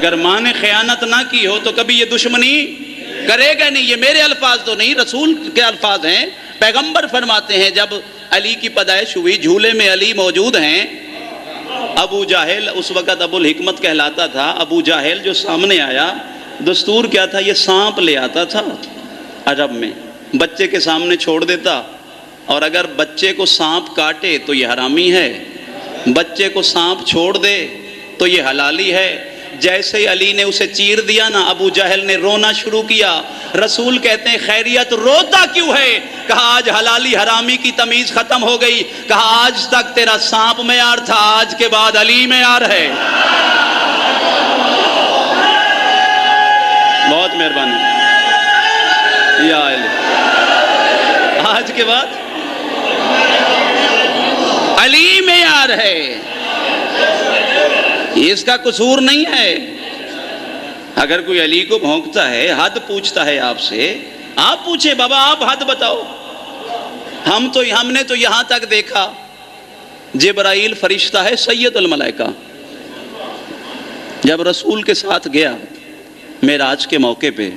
اگر ماں نے خیانت نہ کی ہو تو کبھی یہ دشمنی کرے گا نہیں. یہ میرے الفاظ تو نہیں، رسول کے الفاظ ہیں. پیغمبر فرماتے ہیں جب علی کی پیدائش ہوئی، جھولے میں علی موجود ہیں. ابو جاہل اس وقت ابو الحکمت کہلاتا تھا. ابو جاہل جو سامنے آیا، دستور کیا تھا؟ یہ سانپ لے آتا تھا عرب میں، بچے کے سامنے چھوڑ دیتا، اور اگر بچے کو سانپ کاٹے تو یہ حرامی ہے، بچے کو سانپ چھوڑ دے تو یہ حلالی ہے. جیسے ہی علی نے اسے چیر دیا نا، ابو جہل نے رونا شروع کیا. رسول کہتے ہیں خیریت روتا کیوں ہے؟ کہا آج حلالی حرامی کی تمیز ختم ہو گئی. کہا آج تک تیرا سانپ معیار تھا، آج کے بعد علی معیار ہے. بہت مہربانی یا علی. آج کے بعد علی معیار ہے، اس کا قصور نہیں ہے. اگر کوئی علی کو بھونکتا ہے، حد پوچھتا ہے آپ سے، آپ پوچھیں بابا آپ حد بتاؤ. ہم نے تو یہاں تک دیکھا، جبرائیل فرشتہ ہے سید الملائکہ، جب رسول کے ساتھ گیا معراج کے موقع پہ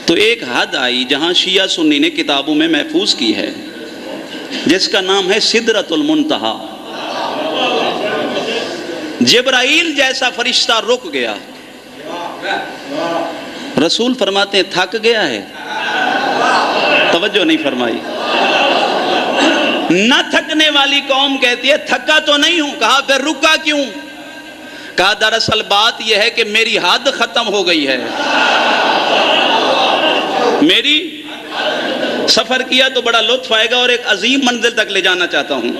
تو ایک حد آئی جہاں شیعہ سنی نے کتابوں میں محفوظ کی ہے، جس کا نام ہے سدرۃ المنتہا. جبرائیل جیسا فرشتہ رک گیا. رسول فرماتے ہیں تھک گیا ہے. توجہ نہیں فرمائی. نہ تھکنے والی قوم کہتی ہے تھکا تو نہیں ہوں. کہا پھر رکا کیوں؟ کہا دراصل بات یہ ہے کہ میری حد ختم ہو گئی ہے. میری سفر کیا تو بڑا لطف آئے گا اور ایک عظیم منزل تک لے جانا چاہتا ہوں.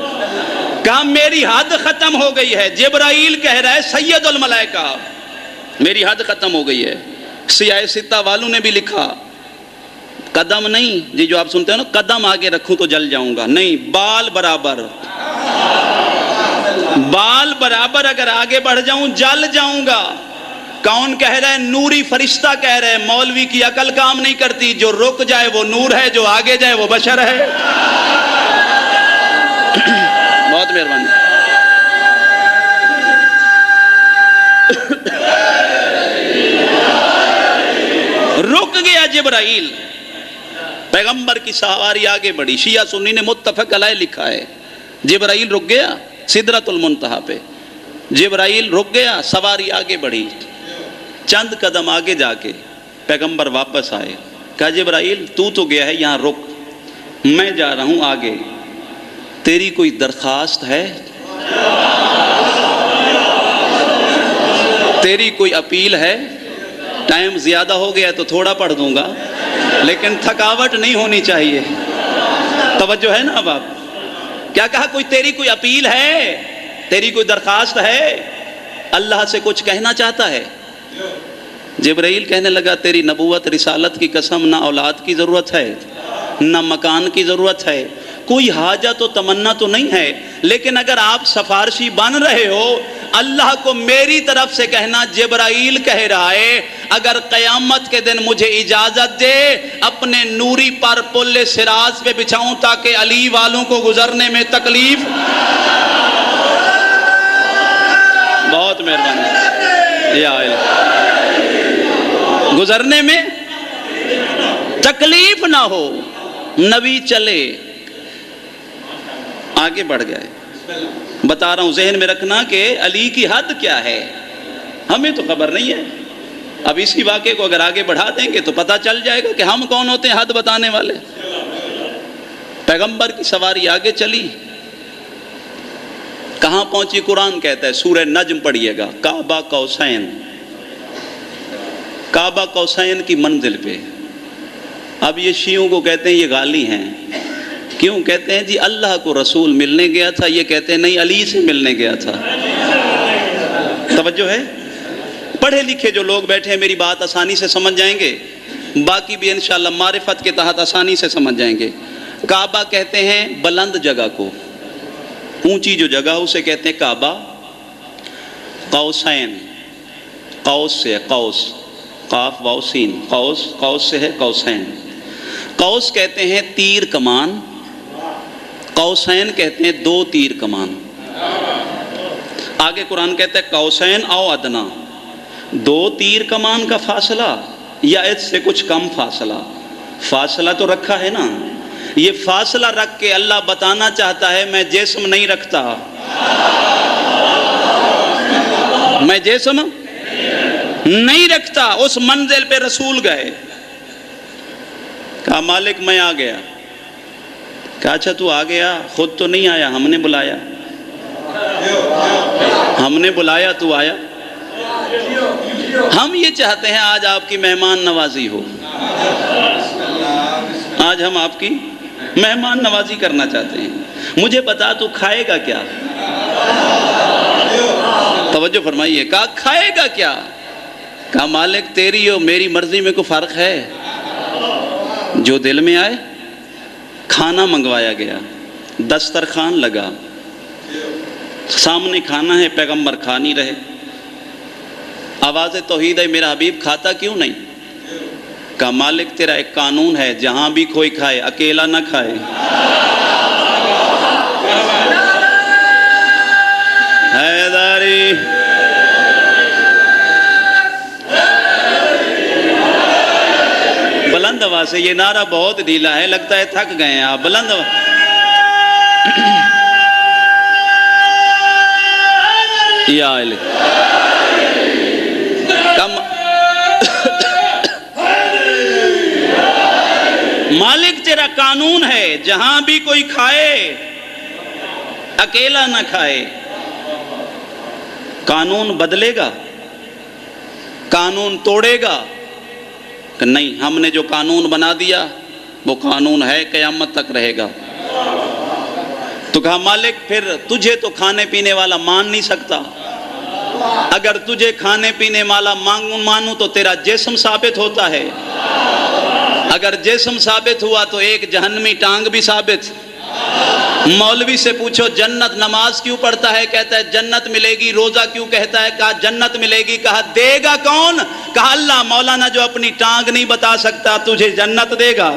کہا میری حد ختم ہو گئی ہے. جبرائیل کہہ رہا ہے سید الملائکہ میری حد ختم ہو گئی ہے. سیاہ ستہ والوں نے بھی لکھا، قدم نہیں جی جو آپ سنتے ہیں نا، قدم آگے رکھوں تو جل جاؤں گا، نہیں، بال برابر، بال برابر اگر آگے بڑھ جاؤں جل جاؤں گا. کون کہہ رہا ہے؟ نوری فرشتہ کہہ رہے ہیں. مولوی کی عقل کام نہیں کرتی. جو رک جائے وہ نور ہے، جو آگے جائے وہ بشر ہے. بہت مہربانی. رک گیا جبرائیل. پیغمبر کی سواری آگے بڑھی. شیعہ سنی نے متفق علیہ لکھا ہے جبرائیل رک گیا سدرۃ المنتہا پہ. جبرائیل رک گیا، سواری آگے بڑھی. چند قدم آگے جا کے پیغمبر واپس آئے. کہا جبرائیل تو گیا ہے یہاں رک، میں جا رہا ہوں آگے. تیری کوئی درخواست ہے؟ تیری کوئی اپیل ہے؟ ٹائم زیادہ ہو گیا تو تھوڑا پڑھ دوں گا، لیکن تھکاوٹ نہیں ہونی چاہیے. توجہ ہے نا اب آپ؟ کیا کہا؟ تیری کوئی اپیل ہے؟ تیری کوئی درخواست ہے؟ اللہ سے کچھ کہنا چاہتا ہے؟ جبرائیل کہنے لگا تیری نبوت رسالت کی قسم، نہ اولاد کی ضرورت ہے، نہ مکان کی ضرورت ہے، کوئی حاجت و تمنا تو نہیں ہے، لیکن اگر آپ سفارشی بن رہے ہو اللہ کو میری طرف سے کہنا. جبرائیل کہہ رہا ہے اگر قیامت کے دن مجھے اجازت دے اپنے نوری پر پل صراط پہ بچھاؤں تاکہ علی والوں کو گزرنے میں تکلیف. بہت مہربانی یا گزرنے میں تکلیف نہ ہو. نبی چلے آگے بڑھ گئے. بتا رہا ہوں ذہن میں رکھنا کہ علی کی حد کیا ہے ہمیں تو خبر نہیں ہے. اب اسی واقعے کو اگر آگے بڑھا دیں گے تو پتہ چل جائے گا کہ ہم کون ہوتے ہیں حد بتانے والے. پیغمبر کی سواری آگے چلی. کہاں پہنچی؟ قرآن کہتا ہے سورہ نجم پڑھیے گا، کعبہ قوسین، کعبہ قوسین کی منزل پہ. اب یہ شیعوں کو کہتے ہیں یہ غالی ہیں. کیوں کہتے ہیں؟ جی اللہ کو رسول ملنے گیا تھا، یہ کہتے ہیں نہیں علی سے ملنے گیا تھا. توجہ ہے؟ پڑھے لکھے جو لوگ بیٹھے ہیں میری بات آسانی سے سمجھ جائیں گے، باقی بھی انشاءاللہ معرفت کے تحت آسانی سے سمجھ جائیں گے. کعبہ کہتے ہیں بلند جگہ کو، اونچی جو جگہ اسے کہتے ہیں کعبہ. قوسین، قوس سے قوس، قاف واو سین، قوس، قوس سے ہے قوسین. قوس کہتے ہیں تیر کمان، قوسین کہتے ہیں دو تیر کمان. آگے قرآن کہتا ہے قوسین او ادنا. دو تیر کمان کا فاصلہ یا اس سے کچھ کم فاصلہ؟ فاصلہ تو رکھا ہے نا. یہ فاصلہ رکھ کے اللہ بتانا چاہتا ہے میں جسم نہیں رکھتا، میں جسم نہیں رکھتا. اس منزل پہ رسول گئے، کہا مالک میں آ گیا. کہا اچھا تو آ گیا، خود تو نہیں آیا، ہم نے بلایا. ہم نے بلایا تو آیا. ہم یہ چاہتے ہیں آج آپ کی مہمان نوازی ہو، آج ہم آپ کی مہمان نوازی کرنا چاہتے ہیں. مجھے بتا تو کھائے گا کیا؟ توجہ فرمائیے. کہا کھائے گا کیا؟ کہا مالک تیری اور میری مرضی میں کوئی فرق ہے؟ جو دل میں آئے. کھانا منگوایا گیا، دسترخوان لگا، سامنے کھانا ہے، پیغمبر کھا نہیں رہے. آواز توحید ہے میرا حبیب کھاتا کیوں نہیں؟ کہا مالک تیرا ایک قانون ہے، جہاں بھی کوئی کھائے اکیلا نہ کھائے. حیداری بلند آواز سے، یہ نعرہ بہت ڈھیلا ہے، لگتا ہے تھک گئے ہیں آپ. بلند آواز. یا مالک تیرا قانون ہے، جہاں بھی کوئی کھائے اکیلا نہ کھائے. قانون بدلے گا؟ قانون توڑے گا؟ کہ نہیں، ہم نے جو قانون بنا دیا وہ قانون ہے، قیامت تک رہے گا. تو کہا مالک پھر تجھے تو کھانے پینے والا مان نہیں سکتا. اگر تجھے کھانے پینے والا مانوں تو تیرا جسم ثابت ہوتا ہے. اگر جسم ثابت ہوا تو ایک جہنمی ٹانگ بھی ثابت. مولوی سے پوچھو جنت نماز کیوں پڑھتا ہے؟ کہتا ہے جنت ملے گی. روزہ کیوں کہتا ہے؟ کہا جنت ملے گی. کہا دے گا کون؟ کہا اللہ. مولانا جو اپنی ٹانگ نہیں بتا سکتا تجھے جنت دے گا.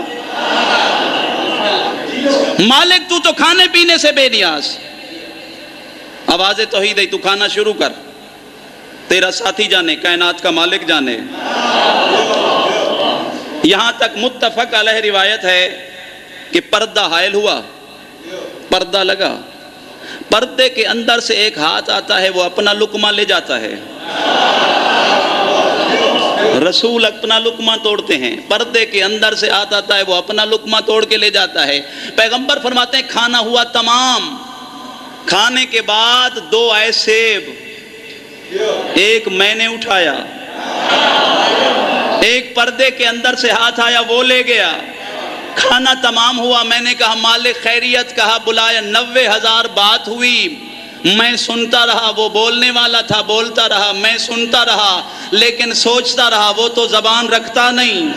مالک تو کھانے پینے سے بے نیاز. آواز توحید ہے، تو کھانا شروع کر، تیرا ساتھی جانے، کائنات کا مالک جانے. یہاں تک متفق علیہ روایت ہے کہ پردہ حائل ہوا، پردہ لگا، پردے کے اندر سے ایک ہاتھ آتا ہے، وہ اپنا لقمہ لے جاتا ہے. رسول اپنا لقمہ توڑتے ہیں، پردے کے اندر سے آتا ہے، وہ اپنا لقمہ توڑ کے لے جاتا ہے. پیغمبر فرماتے ہیں کھانا ہوا تمام. کھانے کے بعد 2 آئے سیب، ایک میں نے اٹھایا، ایک پردے کے اندر سے ہاتھ آیا وہ لے گیا. کھانا تمام ہوا. میں نے کہا مالک خیریت؟ کہا بلایا. 90,000 بات ہوئی، میں سنتا رہا. وہ بولنے والا تھا، بولتا رہا، میں سنتا رہا، لیکن سوچتا رہا. وہ تو زبان رکھتا نہیں.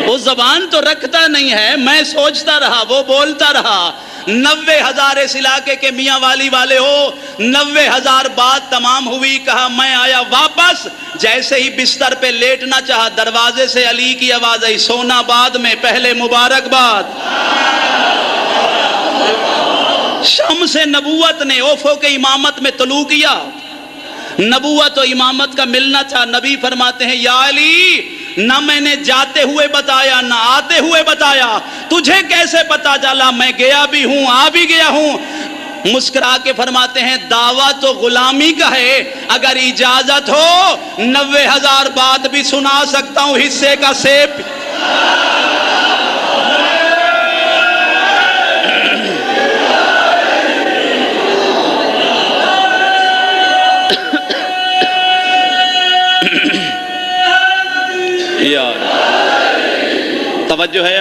وہ زبان تو رکھتا نہیں ہے. میں سوچتا رہا، وہ بولتا رہا. 90,000 اس علاقے کے میاں والی والے ہو، 90,000 بات تمام ہوئی. کہا میں آیا واپس. جیسے ہی بستر پہ لیٹنا چاہا، دروازے سے علی کی آواز آئی، سونا بعد میں، پہلے مبارکباد. شمس نبوت نے افق کے امامت میں طلوع کیا. نبوت و امامت کا ملنا تھا. نبی فرماتے ہیں یا علی، نہ میں نے جاتے ہوئے بتایا نہ آتے ہوئے بتایا، تجھے کیسے پتا چلا؟ میں گیا بھی ہوں، آ بھی گیا ہوں. مسکرا کے فرماتے ہیں دعویٰ تو غلامی کا ہے، اگر اجازت ہو 90,000 بات بھی سنا سکتا ہوں. حصے کا سیب. توجہ ہے.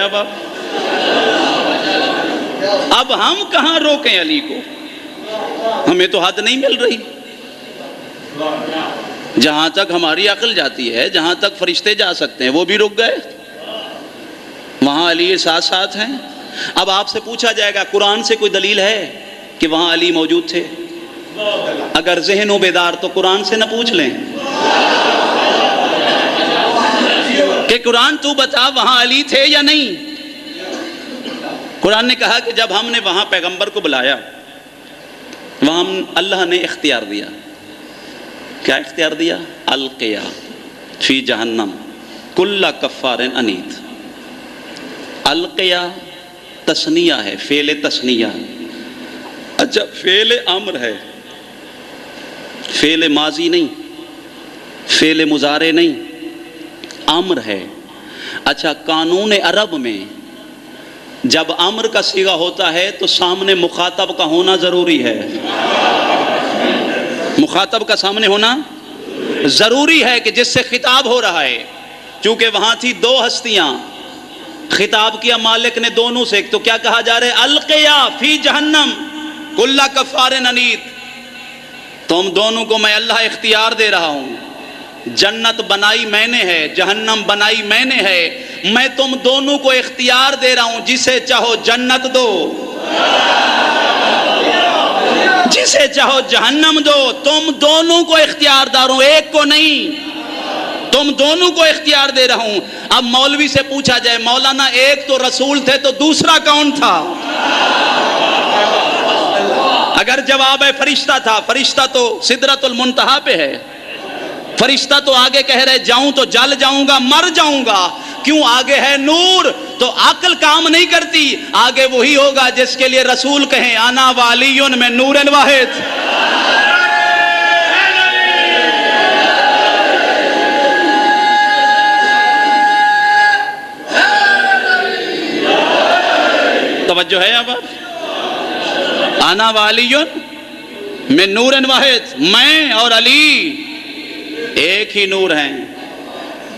اب ہم کہاں روکیں علی کو؟ ہمیں تو حد نہیں مل رہی. جہاں تک ہماری عقل جاتی ہے، جہاں تک فرشتے جا سکتے ہیں، وہ بھی رک گئے. وہاں علی ساتھ ساتھ ہیں. اب آپ سے پوچھا جائے گا قرآن سے کوئی دلیل ہے کہ وہاں علی موجود تھے؟ اگر ذہن و بیدار تو قرآن سے نہ پوچھ لیں کہ قرآن تو بتا وہاں علی تھے یا نہیں. قرآن نے کہا کہ جب ہم نے وہاں پیغمبر کو بلایا، وہاں اللہ نے اختیار دیا. کیا اختیار دیا؟ القیا فی جہنم کل کفار عنید. القیا تثنیہ ہے، فعل تثنیہ. اچھا فعل امر ہے، فعل ماضی نہیں، فعل مضارع نہیں، امر ہے. اچھا قانون عرب میں جب امر کا صیغہ ہوتا ہے تو سامنے مخاطب کا ہونا ضروری ہے. مخاطب کا سامنے ہونا ضروری ہے کہ جس سے خطاب ہو رہا ہے. چونکہ وہاں تھی دو ہستیاں، خطاب کیا مالک نے دونوں سے. تو کیا کہا جا رہا ہے؟ القیا فی جہنم کل کفار عنید. تم دونوں کو میں اللہ اختیار دے رہا ہوں. جنت بنائی میں نے ہے، جہنم بنائی میں نے ہے. میں تم دونوں کو اختیار دے رہا ہوں، جسے چاہو جنت دو، جسے چاہو جہنم دو. تم دونوں کو اختیار دار ہوں، ایک کو نہیں. تم دونوں کو اختیار دے رہا ہوں. اب مولوی سے پوچھا جائے مولانا ایک تو رسول تھے تو دوسرا کون تھا؟ اگر جواب ہے فرشتہ تھا، فرشتہ تو سدرۃ المنتہا پہ ہے. فرشتہ تو آگے کہہ رہے جاؤں تو جل جاؤں گا، مر جاؤں گا. کیوں؟ آگے ہے نور. تو عقل کام نہیں کرتی. آگے وہی ہوگا جس کے لیے رسول کہیں انا والی من نور واحد. توجہ ہے اب؟ انا والی من نور واحد. میں اور علی ایک ہی نور ہیں.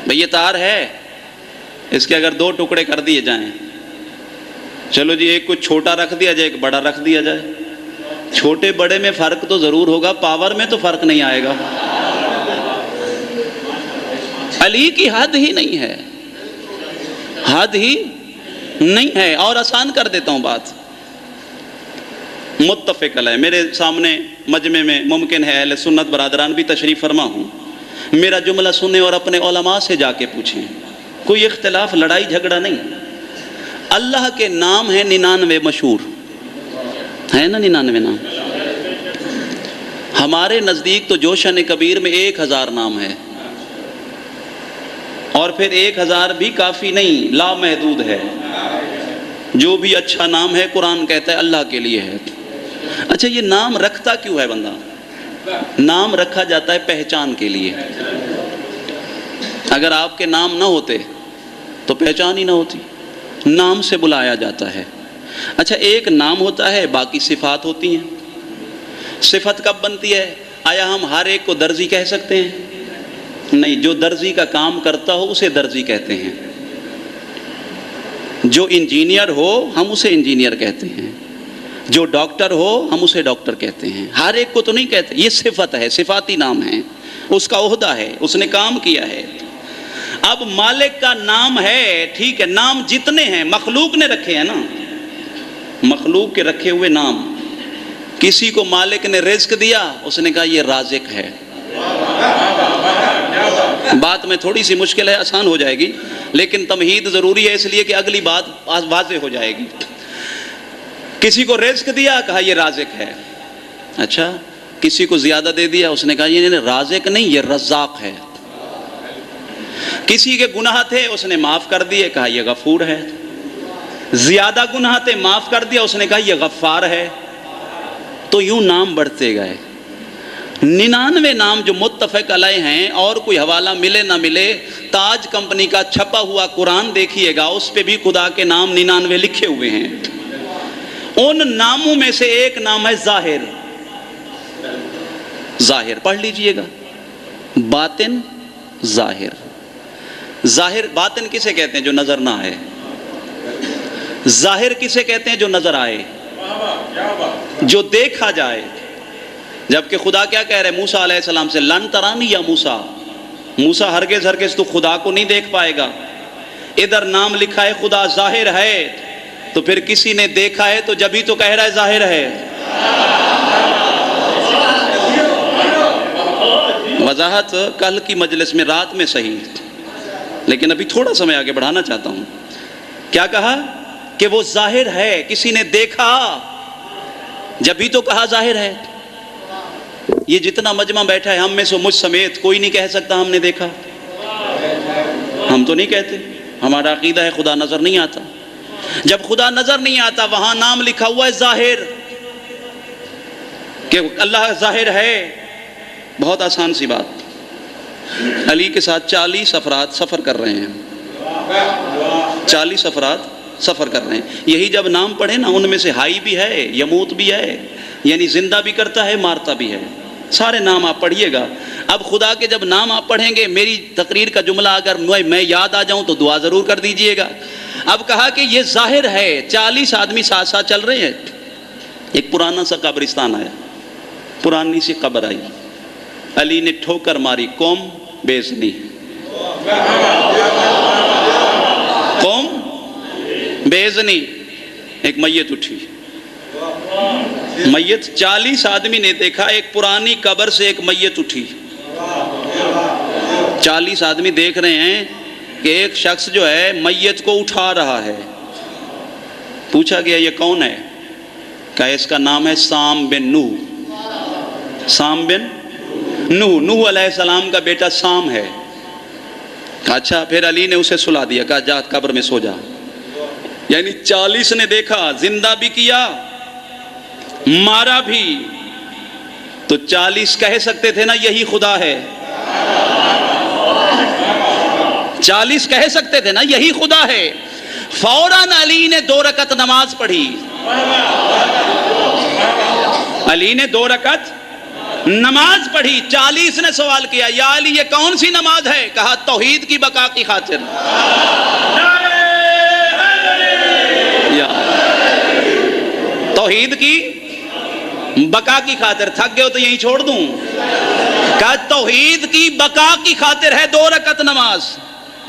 بھئی یہ تار ہے، اس کے اگر دو ٹکڑے کر دیے جائیں، چلو جی ایک کو چھوٹا رکھ دیا جائے، ایک بڑا رکھ دیا جائے، چھوٹے بڑے میں فرق تو ضرور ہوگا، پاور میں تو فرق نہیں آئے گا. علی کی حد ہی نہیں ہے، حد ہی نہیں ہے. اور آسان کر دیتا ہوں بات، متفق علیہ. میرے سامنے مجمع میں ممکن ہے اہل سنت برادران بھی تشریف فرما ہوں. میرا جملہ سنیں اور اپنے علماء سے جا کے پوچھیں. کوئی اختلاف، لڑائی جھگڑا نہیں. اللہ کے نام ہیں 99 مشہور ہے نا، 99 نام. ہمارے نزدیک تو جوشن کبیر میں 1000 نام ہے، اور پھر 1000 بھی کافی نہیں، لا محدود ہے. جو بھی اچھا نام ہے قرآن کہتا ہے اللہ کے لیے ہے. اچھا یہ نام رکھتا کیوں ہے بندہ؟ نام رکھا جاتا ہے پہچان کے لیے. اگر آپ کے نام نہ ہوتے تو پہچان ہی نہ ہوتی. نام سے بلایا جاتا ہے. اچھا ایک نام ہوتا ہے، باقی صفات ہوتی ہیں. صفت کب بنتی ہے؟ آیا ہم ہر ایک کو درزی کہہ سکتے ہیں؟ نہیں. جو درزی کا کام کرتا ہو اسے درزی کہتے ہیں. جو انجینئر ہو ہم اسے انجینئر کہتے ہیں. جو ڈاکٹر ہو ہم اسے ڈاکٹر کہتے ہیں. ہر ایک کو تو نہیں کہتے. یہ صفت ہے، صفاتی نام ہے، اس کا عہدہ ہے، اس نے کام کیا ہے. اب مالک کا نام ہے، ٹھیک ہے، نام جتنے ہیں مخلوق نے رکھے ہیں نا، مخلوق کے رکھے ہوئے نام. کسی کو مالک نے رزق دیا، اس نے کہا یہ رازق ہے. بات میں تھوڑی سی مشکل ہے، آسان ہو جائے گی، لیکن تمہید ضروری ہے اس لیے کہ اگلی بات واضح ہو جائے گی. کسی کو رزق دیا، کہا یہ رازق ہے. اچھا کسی کو زیادہ دے دیا، اس نے کہا یہ رازق نہیں، یہ رزاق ہے. کسی کے گناہ تھے، اس نے معاف کر دیے، کہا یہ غفور ہے. زیادہ گناہ تھے، معاف کر دیا، اس نے کہا یہ غفار ہے. تو یوں نام بڑھتے گئے. 99 نام جو متفق علیہ ہیں، اور کوئی حوالہ ملے نہ ملے، تاج کمپنی کا چھپا ہوا قرآن دیکھیے گا، اس پہ بھی خدا کے نام 99 لکھے ہوئے ہیں. ان ناموں میں سے ایک نام ہے ظاہر. ظاہر پڑھ لیجئے گا. باطن، ظاہر. ظاہر باطن کسے کہتے ہیں؟ جو نظر نہ آئے. ظاہر کسے کہتے ہیں؟ جو نظر آئے، جو دیکھا جائے. جبکہ خدا کیا کہہ رہے موسیٰ علیہ السلام سے؟ لن ترانی یا موسیٰ، موسیٰ ہرگز ہرگز تو خدا کو نہیں دیکھ پائے گا. ادھر نام لکھا ہے خدا ظاہر ہے، تو پھر کسی نے دیکھا ہے تو جبھی تو کہہ رہا ہے ظاہر ہے. وضاحت کل کی مجلس میں رات میں صحیح، لیکن ابھی تھوڑا سمے آگے بڑھانا چاہتا ہوں. کیا کہا؟ کہ وہ ظاہر ہے، کسی نے دیکھا جب بھی تو کہا ظاہر ہے. یہ جتنا مجمع بیٹھا ہے ہم میں سے مجھ سمیت کوئی نہیں کہہ سکتا ہم نے دیکھا. ہم تو نہیں کہتے، ہمارا عقیدہ ہے خدا نظر نہیں آتا. جب خدا نظر نہیں آتا وہاں نام لکھا ہوا ہے ظاہر، کہ اللہ ظاہر ہے. بہت آسان سی بات. علی کے ساتھ 40 افراد سفر کر رہے ہیں. 40 افراد سفر کر رہے ہیں. یہی جب نام پڑھے نا، ان میں سے ہائی بھی ہے، یموت بھی ہے، یعنی زندہ بھی کرتا ہے، مارتا بھی ہے. سارے نام آپ پڑھیے گا. اب خدا کے جب نام آپ پڑھیں گے، میری تقریر کا جملہ اگر میں یاد آ جاؤں تو دعا ضرور کر دیجئے گا. اب کہا کہ یہ ظاہر ہے. 40 آدمی ساتھ ساتھ چل رہے ہیں. ایک پرانا سا قبرستان آیا، پرانی سی قبر آئی. علی نے ٹھوکر ماری، قوم بیزنی، قوم بیزنی. ایک میت اٹھی، میت 40 آدمی نے دیکھا، ایک پرانی قبر سے ایک میت اٹھی. 40 آدمی دیکھ رہے ہیں کہ ایک شخص جو ہے میت کو اٹھا رہا ہے. پوچھا گیا یہ کون ہے؟ کہا اس کا نام ہے سام بن نوح. سام بن نوح، نوح علیہ السلام کا بیٹا سام ہے. اچھا، پھر علی نے اسے سلا دیا، کہا جا قبر میں سو جا. یعنی 40 نے دیکھا، زندہ بھی کیا، مارا بھی. تو 40 کہہ سکتے تھے نا یہی خدا ہے. 40 کہہ سکتے تھے نا یہی خدا ہے. فوراً علی نے 2 رکعت نماز پڑھی. علی نے 2 رکعت نماز پڑھی. 40 نے سوال کیا، یا علی یہ کون سی نماز ہے؟ کہا توحید کی بقا کی خاطر. توحید کی بقا کی خاطر. تھک گئے ہو تو یہیں چھوڑ دوں؟ کہا توحید کی بقا کی خاطر ہے 2 رکعت نماز.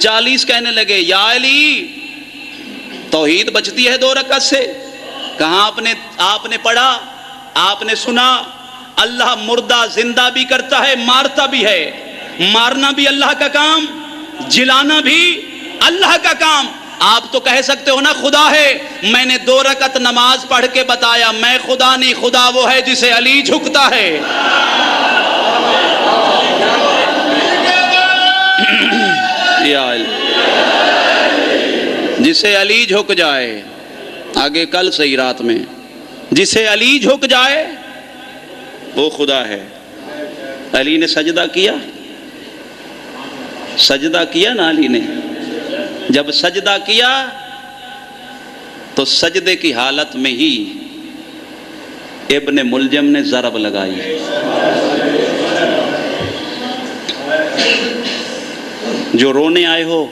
40 کہنے لگے یا علی توحید بچتی ہے 2 رکعت سے؟ کہاں آپ نے پڑھا، آپ نے سنا، اللہ مردہ زندہ بھی کرتا ہے، مارتا بھی ہے. مارنا بھی اللہ کا کام، جلانا بھی اللہ کا کام. آپ تو کہہ سکتے ہو نا خدا ہے. میں نے 2 رکعت نماز پڑھ کے بتایا میں خدا نہیں، خدا وہ ہے جسے علی جھکتا ہے. جسے علی جھک جائے، آگے کل صحیح رات میں، جسے علی جھک جائے وہ خدا ہے. علی نے سجدہ کیا، سجدہ کیا نا علی نے. جب سجدہ کیا تو سجدے کی حالت میں ہی ابن ملجم نے ضرب لگائی. جو رونے آئے ہو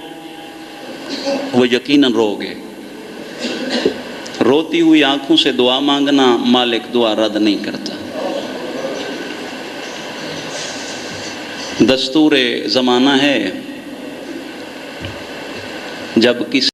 وہ یقیناً رو گے. روتی ہوئی آنکھوں سے دعا مانگنا، مالک دعا رد نہیں کرتا. دستور زمانہ ہے جب کسی